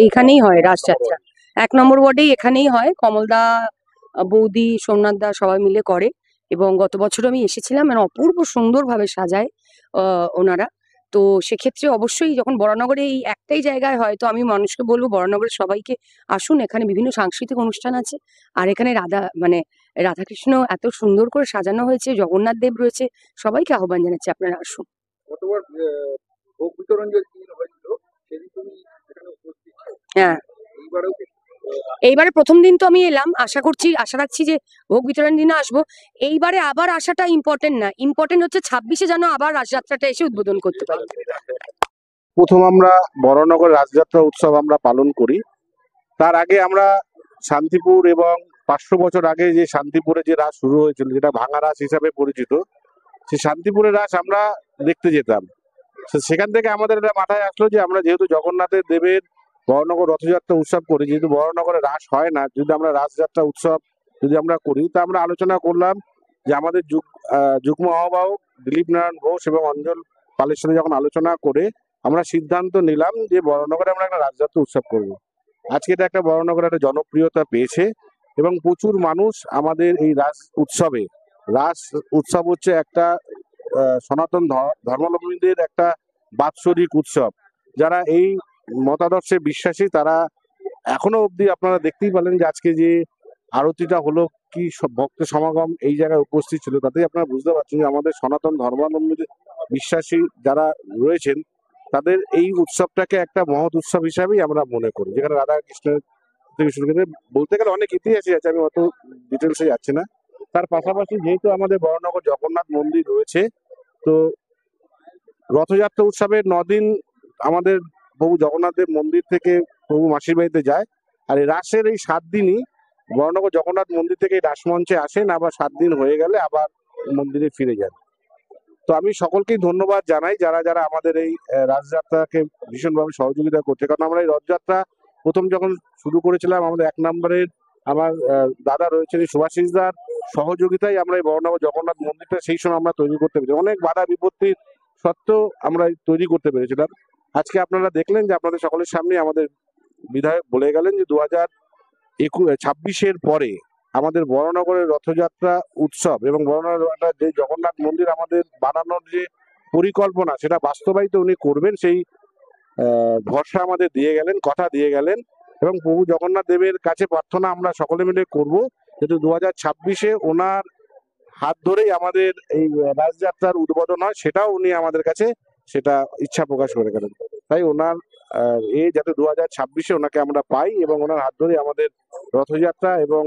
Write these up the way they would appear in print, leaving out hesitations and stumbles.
এইখানেই হয় রাসযাত্রা। 1 নম্বর ওয়ার্ডেই এখানেই হয়। কমলদা, বৌদি, সোমনাথ দা সবাই মিলে করে। এবং গত বছর আমি এসেছিলাম, মানে অপূর্ব সুন্দরভাবে সাজায় ওনারা। তো সেক্ষেত্রে অবশ্যই যখন বরানগরে এই একটাই জায়গায় হয়, তো আমি মানুষকে বলবো বরানগরের সবাইকে আসুন। এখানে বিভিন্ন সাংস্কৃতিক অনুষ্ঠান আছে। আর এখানে রাধাকৃষ্ণ এত সুন্দর করে সাজানো হয়েছে, জগন্নাথ দেব রয়েছে। সবাইকে আহ্বান জানাচ্ছি, আপনারা আসুন। গতবার ভোগ বিতরণ যে দিন হয়েছিল সেদিন তুমি এখানে উপস্থিত ছিলে। হ্যাঁ, এইবারেও কি এইবারে প্রথম দিন তো আমি এলাম, আশা রাখছি যে ভোগ বিতরণ দিনে আসবো। এইবারে আবার আসাটা ইম্পর্টেন্ট না, ইম্পর্টেন্ট হচ্ছে 26-এ যেন আবার রাসযাত্রাটা এসে উদ্বোধন করতে পারি। প্রথম আমরা বরানগর রাসযাত্রা উৎসব আমরা পালন করি। তার আগে আমরা শান্তিপুর এবং 500 বছর আগে যে শান্তিপুরে যে রাস শুরু হয়েছিল, যেটা ভাঙা রাস হিসাবে পরিচিত, সেই শান্তিপুরের রাস আমরা দেখতে যেতাম। সেখান থেকে আমাদের এটা মাথায় আসলো যে আমরা যেহেতু জগন্নাথের দেবের বরানগর রথযাত্রা উৎসব করি, যেহেতু বরানগরে রাস হয় না, যদি আমরা রাসযাত্রা উৎসব যদি আমরা করি, তা আমরা আলোচনা করলাম যে আমাদের যুগ্ম আহ্বায়ক দিলীপ নারায়ণ ঘোষ এবং অঞ্জল পালের সাথে যখন আলোচনা করে আমরা সিদ্ধান্ত নিলাম যে বরানগরে আমরা একটা রাসযাত্রা উৎসব করব। আজকে এটা একটা বরানগরে একটা জনপ্রিয়তা পেয়েছে এবং প্রচুর মানুষ আমাদের এই রাস উৎসব হচ্ছে একটা সনাতন ধর্মাবলম্বীদের একটা বাৎসরিক উৎসব। যারা এই মতাদর্শে বিশ্বাসী তারা এখনো অবধি আপনারা দেখতেই পেলেন যে আজকে যে আরতিটা হলো, কি সব ভক্ত সমাগম এই জায়গায় উপস্থিত ছিল, তাতেই আপনারা বুঝতে পারছেন যে আমাদের সনাতন ধর্মাবলম্বীদের বিশ্বাসী যারা রয়েছেন তাদের এই উৎসবটাকে একটা মহৎ উৎসব হিসাবেই আমরা মনে করি, যেখানে রাধা কৃষ্ণের থেকে শুরু করে বলতে গেলে অনেক ইতিহাসই আছে, আমি অত ডিটেলসে যাচ্ছি না। তার পাশাপাশি যেহেতু আমাদের বরানগর জগন্নাথ মন্দির রয়েছে, তো রথযাত্রা উৎসবের 9 দিন আমাদের প্রভু জগন্নাথের মন্দির থেকে প্রভু মাসির বাড়িতে যায়। আর এই রাসের এই 7 দিনই বরানগর জগন্নাথ মন্দির থেকে রাসমঞ্চে আসেন, আবার 7 দিন হয়ে গেলে আবার মন্দিরে ফিরে যান। তো আমি সকলকেই ধন্যবাদ জানাই যারা যারা আমাদের এই রাসযাত্রাকে ভীষণভাবে সহযোগিতা করছে, কারণ আমরা এই রথযাত্রা প্রথম যখন শুরু করেছিলাম আমাদের 1 নম্বরের আমার দাদা রয়েছেন সুভাষিস দার সহযোগিতায় আমরা এই বরানগর জগন্নাথ মন্দিরটা সেই সময় আমরা তৈরি করতে পেরেছি। অনেক বাধা বিপত্তির সত্ত্বেও আমরা তৈরি করতে পেরেছিলাম। আজকে আপনারা দেখলেন যে আপনাদের সকলের সামনে আমাদের বিধায়ক বলে গেলেন যে 2026-এর পরে আমাদের বরানগরের রথযাত্রা উৎসব এবং বরানগর যে জগন্নাথ মন্দির আমাদের বানানোর যে পরিকল্পনা সেটা বাস্তবায়িত উনি করবেন, সেই ভরসা আমাদের দিয়ে গেলেন, কথা দিয়ে গেলেন। এবং প্রভু জগন্নাথ দেবের কাছে প্রার্থনা আমরা সকলে মিলে করব যেহেতু 2026-এ ওনার হাত ধরেই আমাদের এই রাসযাত্রার উদ্বোধন হয়, সেটাও উনি আমাদের কাছে সেটা ইচ্ছা প্রকাশ করে গেলেন। তাই ওনার যাতে 2026-এ ওনাকে আমরা পাই এবং ওনার হাত ধরে আমাদের রথযাত্রা এবং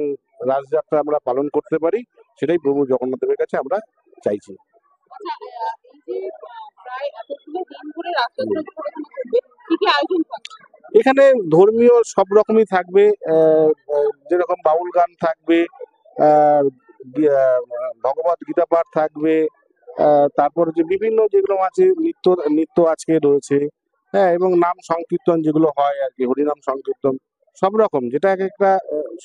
রাসযাত্রা আমরা পালন করতে পারি, সেটাই প্রভু জগন্নাথ দেবের কাছে আমরা চাইছি। এখানে ধর্মীয় সব রকমই থাকবে, যেরকম বাউল গান থাকবে, ভগবত গীতা পাঠ থাকবে, তারপর যে বিভিন্ন যেগুলো আছে নৃত্য আজকে রয়েছে, হ্যাঁ, এবং নাম সংকীর্তন যেগুলো হয় আর কি, হরিনাম সংকীর্তন, সব রকম যেটা এক একটা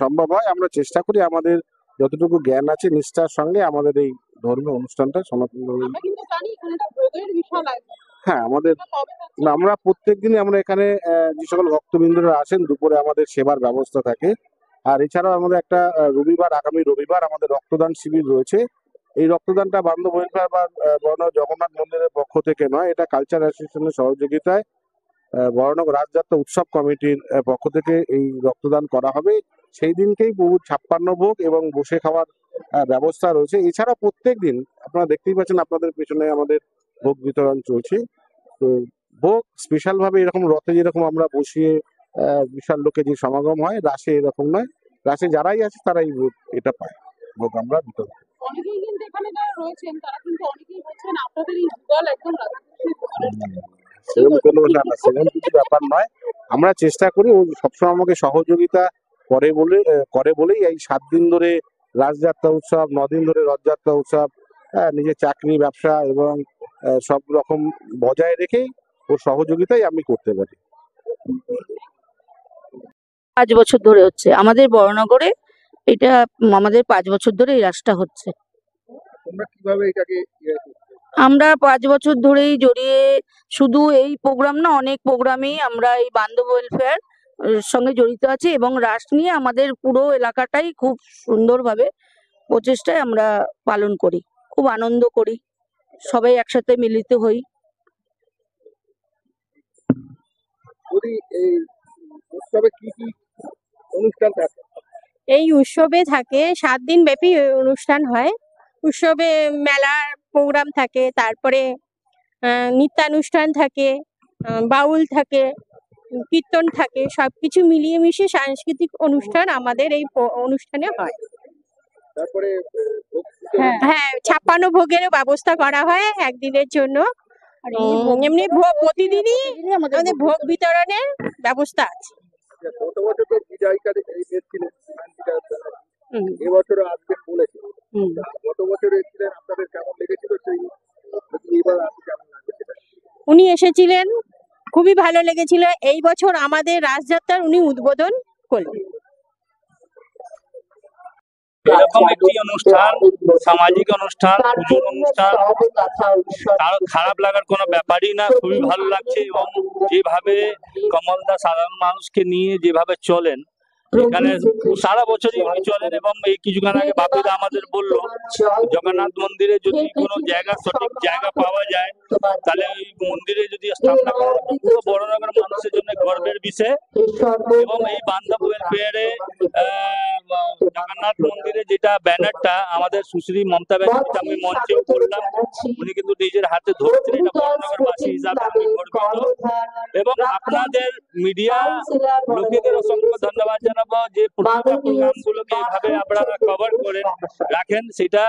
সম্ভব হয়। আমরা চেষ্টা করি আমাদের যতটুকু জ্ঞান আছে নিষ্ঠার সঙ্গে আমাদের এই ধর্মীয় অনুষ্ঠানটা সনাতন। হ্যাঁ, আমরা প্রত্যেকদিনই আমরা এখানে যে সকল ভক্তবৃন্দরা আসেন দুপুরে আমাদের সেবার ব্যবস্থা থাকে। আর এছাড়াও আমাদের একটা আগামী রবিবার আমাদের রক্তদান শিবির রয়েছে। এই রক্তদানটা বান্ধব ওয়েলফেয়ার বা বরানগর জগন্নাথ মন্দিরের পক্ষ থেকে নয়, এটা কালচার অ্যাসোসিয়েশনের সহযোগিতায় বরানগর রাসযাত্রা উৎসব কমিটির পক্ষ থেকে এই রক্তদান করা হবে। সেই দিনকেই প্রভুর 56 ভোগ এবং বসে খাওয়ার ব্যবস্থা রয়েছে। এছাড়া প্রত্যেক দিন আপনারা দেখতেই পাচ্ছেন আপনাদের পেছনে আমাদের ভোগ বিতরণ চলছে। তো ভোগ স্পেশাল ভাবে এরকম রথে যেরকম আমরা বসিয়ে বিশাল লোকের যে সমাগম হয়, রাসে এরকম নয়। রাসে যারাই আছে তারাই ভোগ এটা পায়, ভোগ আমরা বিতরণ করি। অনেকেই কিন্তু এখানে যারা রয়েছেন তারা কিন্তু অনেকেই বলছেন আপনাদের এই দল একদম সেরকম কোনো কিছু ব্যাপার নয়। আমরা চেষ্টা করি ও সবসময় আমাকে সহযোগিতা করে বলেই এই 7 দিন ধরে রাসযাত্রা উৎসব, 9 দিন ধরে রথযাত্রা উৎসব, নিজের চাকরি ব্যবসা এবং সব রকম বজায় রেখেই ওর সহযোগিতাই আমি করতে পারি। 5 বছর ধরে হচ্ছে আমাদের বরানগরে, এটা আমাদের 5 বছর ধরে এই রাসটা হচ্ছে। আমরা 5 বছর ধরেই জড়িয়ে, শুধু এই প্রোগ্রাম না, অনেক প্রোগ্রামেই আমরা এই বান্ধব ওয়েলফেয়ার সঙ্গে জড়িত আছে, এবং রাস নিয়ে আমাদের পুরো এলাকাটাই খুব সুন্দরভাবে প্রচেষ্টায় আমরা পালন করি, খুব আনন্দ করি, সবাই একসাথে মিলিত হই। এই উৎসবে কি কি অনুষ্ঠান থাকে? এই উৎসবে থাকে 7 দিন ব্যাপী অনুষ্ঠান হয়। উৎসবে মেলার প্রোগ্রাম থাকে, তারপরে নৃত্যানুষ্ঠান থাকে, বাউল থাকে, কীর্তন থাকে, সবকিছু মিলিয়ে মিশিয়ে সাংস্কৃতিক অনুষ্ঠান আমাদের এই অনুষ্ঠানে হয়। তারপরে হ্যাঁ, 56 ভোগেরও ব্যবস্থা করা হয় একদিনের জন্য। এমনি প্রতিদিনই আমাদের ভোগ বিতরণের ব্যবস্থা আছে। গত বছর তো বিজয়িকা এসেছিলেন, হুম, এবছরও আসবেন বলেছে। হুম। গত বছর এসেছিলেন, আপনাদের কেমন লেগেছিল? সেই এবার আসলে কেমন লাগবে সেটা? উনি এসেছিলেন, খুবই ভালো লেগেছিল। এই বছর আমাদের রাসযাত্রার উনি উদ্বোধন করলেন। এরকম একটি অনুষ্ঠান, সামাজিক অনুষ্ঠান, পুজোর অনুষ্ঠান, তার খারাপ লাগার কোনো ব্যাপারই না, খুবই ভালো লাগছে। এবং যেভাবে কমলদা সাধারণ মানুষকে নিয়ে যেভাবে চলেন, এখানে সারা বছরই উনি চলেন। এবং এই কিছুক্ষণ আগে বাপিদা আমাদের বললো, জগন্নাথ মন্দিরে যদি কোনো জায়গা, সঠিক জায়গা পাওয়া যায়, তাহলে এই মন্দিরে যদি স্থাপনা করা হয়, পুরো বড়নগর মানুষের জন্য গর্বের বিষয়। এবং এই বান্ধবের পেয়ারে জগন্নাথ মন্দিরে যেটা ব্যানারটা আমাদের সুশ্রী মমতা ব্যানার্জি, আমি মঞ্চেও বললাম, উনি কিন্তু নিজের হাতে ধরেছেন। এটা বড়নগরবাসী হিসাবে আমি গর্বিত। এবং আপনাদের মিডিয়া লোকেদের অসংখ্য ধন্যবাদ জানাবো, যে প্রোগ্রামগুলোকে এইভাবে আপনারা কভার করে রাখেন, সেটা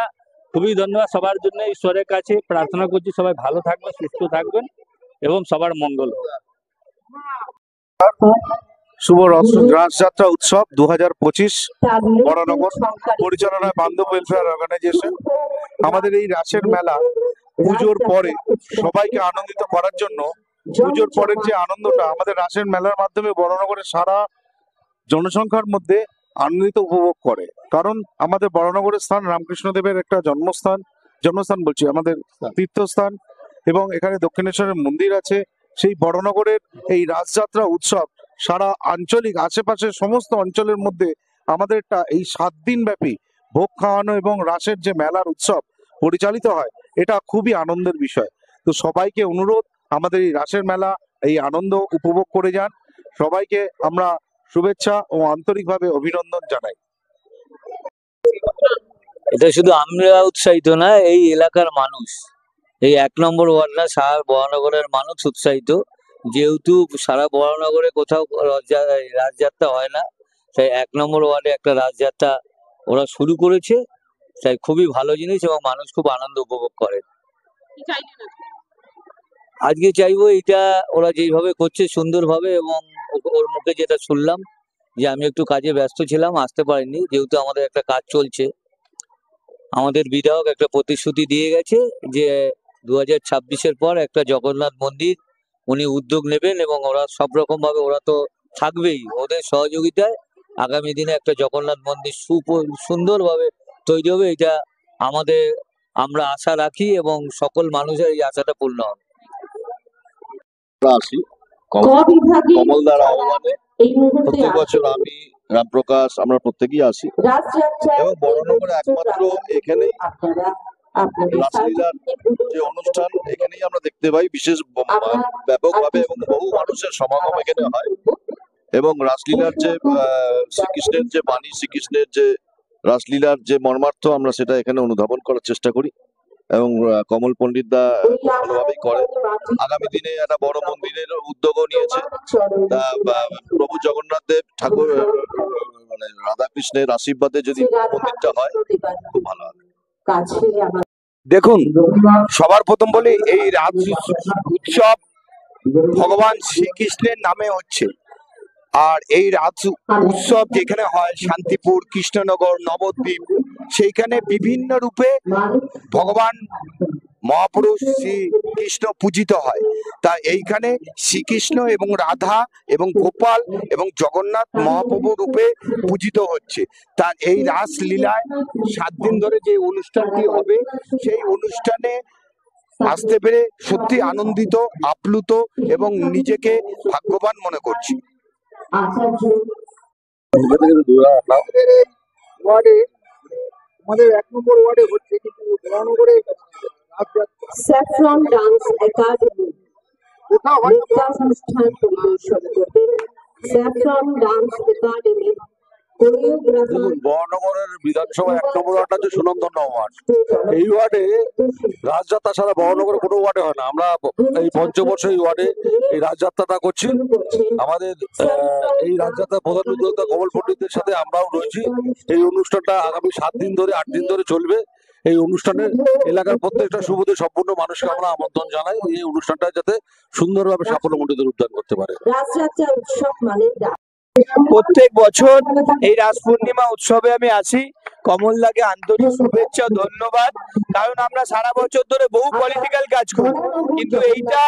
খুবই ধন্যবাদ সবার জন্য। ঈশ্বরের কাছে প্রার্থনা করছি সবাই ভালো থাকবেন, সুস্থ থাকবেন এবং সবার মঙ্গল হোক। শুভ রাসযাত্রা উৎসব 2025 বড়নগর পরিচালনায় বান্ধব ওয়েলফেয়ার অর্গানাইজেশন। আমাদের এই রাসের মেলা পুজোর পরে সবাইকে আনন্দিত করার জন্য, পুজোর পরের যে আনন্দটা আমাদের রাসের মেলার মাধ্যমে বড়নগরের সারা জনসংখ্যার মধ্যে আনন্দিত উপভোগ করে। কারণ আমাদের বড়নগরের স্থান রামকৃষ্ণদেবের একটা জন্মস্থান বলছি, আমাদের তীর্থস্থান, এবং এখানে দক্ষিণেশ্বরের মন্দির আছে। সেই বড়নগরের এই রাসযাত্রা উৎসব সারা আঞ্চলিক আশেপাশের সমস্ত অঞ্চলের মধ্যে আমাদের এই 7 দিন ব্যাপী ভোগ খাওয়ানো এবং রাসের যে মেলার উৎসব পরিচালিত হয়, এটা খুবই আনন্দের বিষয়। তো সবাইকে অনুরোধ, আমাদের এই রাসের মেলা, এই আনন্দ উপভোগ করে যান। সবাইকে আমরা শুভেচ্ছা ও আন্তরিকভাবে অভিনন্দন জানাই। এটা শুধু আমরা উৎসাহিত না, এই এলাকার মানুষ, এই 1 নম্বর ওয়ার্ড না, সারা বরানগরের মানুষ উৎসাহিত। যেহেতু সারা বরানগরে কোথাও রাসযাত্রা হয় না, তাই 1 নম্বর ওয়ার্ডে একটা রাসযাত্রা ওরা শুরু করেছে। তাই খুবই ভালো জিনিস এবং মানুষ খুব আনন্দ উপভোগ করে। কি চাইলেন আজকে? আজকে চাইবো এটা ওরা যেইভাবে করছে সুন্দরভাবে, এবং ওর মুখে যেটা শুনলাম, যে আমি একটু কাজে ব্যস্ত ছিলাম, আসতে পারিনি, যেহেতু আমাদের একটা কাজ চলছে। আমাদের বিধায়ক একটা প্রতিশ্রুতি দিয়ে গেছে যে 2026-এর পর একটা জগন্নাথ মন্দির উনি উদ্যোগ নেবেন, এবং ওরা সব রকম ভাবে, ওরা তো থাকবেই, ওদের সহযোগিতায় আগামী দিনে একটা জগন্নাথ মন্দির সুন্দরভাবে তৈরি হবে। এটা আমরা আশা রাখি এবং সকল মানুষের এই আশাটা পূর্ণ হবে। আসি কমলদার আহ্বানে প্রত্যেক বছর আমি, রামপ্রকাশ, আমরা প্রত্যেকেই আসি। এবং বড়নগরে একমাত্র এখানেই রাসলীলার যে অনুষ্ঠান এখানেই আমরা দেখতে পাই বিশেষ ব্যাপকভাবে, এবং বহু মানুষের সমাগম এখানে হয়। এবং রাসলীলার যে শ্রীকৃষ্ণের যে বাণী, শ্রীকৃষ্ণের যে রাসলীলার যে মর্মার্থ, আমরা সেটা এখানে অনুধাবন করার চেষ্টা করি। এবং কমল পণ্ডিত দা ভালোভাবেই করে। আগামী দিনে একটা বড় মন্দিরের উদ্যোগও নিয়েছে। প্রভু জগন্নাথ দেব ঠাকুর, মানে রাধাকৃষ্ণের আশীর্বাদে যদি মন্দিরটা হয়, খুব ভালো হবে। দেখুন, সবার প্রথম বলি, এই রাস উৎসব ভগবান শ্রীকৃষ্ণের নামে হচ্ছে। আর এই রাস উৎসব যেখানে হয় শান্তিপুর, কৃষ্ণনগর, নবদ্বীপ, সেইখানে বিভিন্ন রূপে ভগবান মহাপুরুষ শ্রীকৃষ্ণ পূজিত হয়। তা এইখানে শ্রীকৃষ্ণ এবং রাধা এবং গোপাল এবং জগন্নাথ মহাপ্রভু রূপে পূজিত হচ্ছে। তার এই রাসলীলায় 7 দিন ধরে যে অনুষ্ঠানটি হবে, সেই অনুষ্ঠানে আসতে পেরে সত্যি আনন্দিত, আপ্লুত এবং নিজেকে ভাগ্যবান মনে করছি। ওয়ার্ডে আমাদের 1 নম্বর ওয়ার্ডে হচ্ছে, কিন্তু বরানগরে Saffron Dance Academy. কোথাও হয় না। অনুষ্ঠান পরিবেশন করবেন Saffron Dance Academy কোরিওগ্রাফার দেখুন, বরানগরের বিধানসভা 1 নম্বর ওয়ার্ড হচ্ছে সুনন্দন ওয়ার্ড। এই ওয়ার্ডে রাজযাত্রা ছাড়া বরানগরে কোনো ওয়ার্ডে হয় না। আমরা এই পঞ্চবর্ষ এই ওয়ার্ডে এই রাজযাত্রাটা করছি। আমাদের এই রাজযাত্রার প্রধান উদ্যোক্তা কমল পণ্ডিতের সাথে আমরাও রয়েছি। এই অনুষ্ঠানটা আগামী 7 দিন ধরে 8 দিন ধরে চলবে। এই অনুষ্ঠানে এলাকার প্রত্যেকটা সুবিধে সম্পূর্ণ মানুষকে আমরা আমন্ত্রণ জানাই এই অনুষ্ঠানটা যাতে সুন্দরভাবে সাফল্যমণ্ডিত রূপদান করতে পারে। রাজযাত্রা উৎসব মানে প্রত্যেক বছর এই রাস পূর্ণিমা উৎসবে আমি আসি। কমলদাকে আন্তরিক শুভেচ্ছা ও ধন্যবাদ, কারণ আমরা সারা বছর ধরে বহু পলিটিক্যাল কাজ করি, কিন্তু এইটা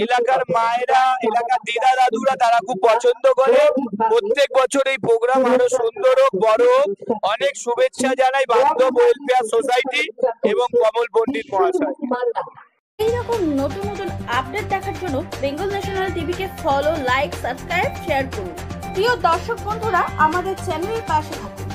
এলাকার মায়েরা, এলাকার দিদা দাদুরা তারা খুব পছন্দ করে। প্রত্যেক বছর এই প্রোগ্রাম আরো সুন্দর হোক, বড় হোক। অনেক শুভেচ্ছা জানাই বান্ধব ওয়েলফেয়ার সোসাইটি এবং কমল পণ্ডিত মহাশয়। এইরকম নতুন নতুন আপডেট দেখার জন্য বেঙ্গল ন্যাশনাল টিভিকে ফলো, লাইক, সাবস্ক্রাইব, শেয়ার করুন। প্রিয় দর্শক বন্ধুরা, আমাদের চ্যানেলের পাশে থাকুন।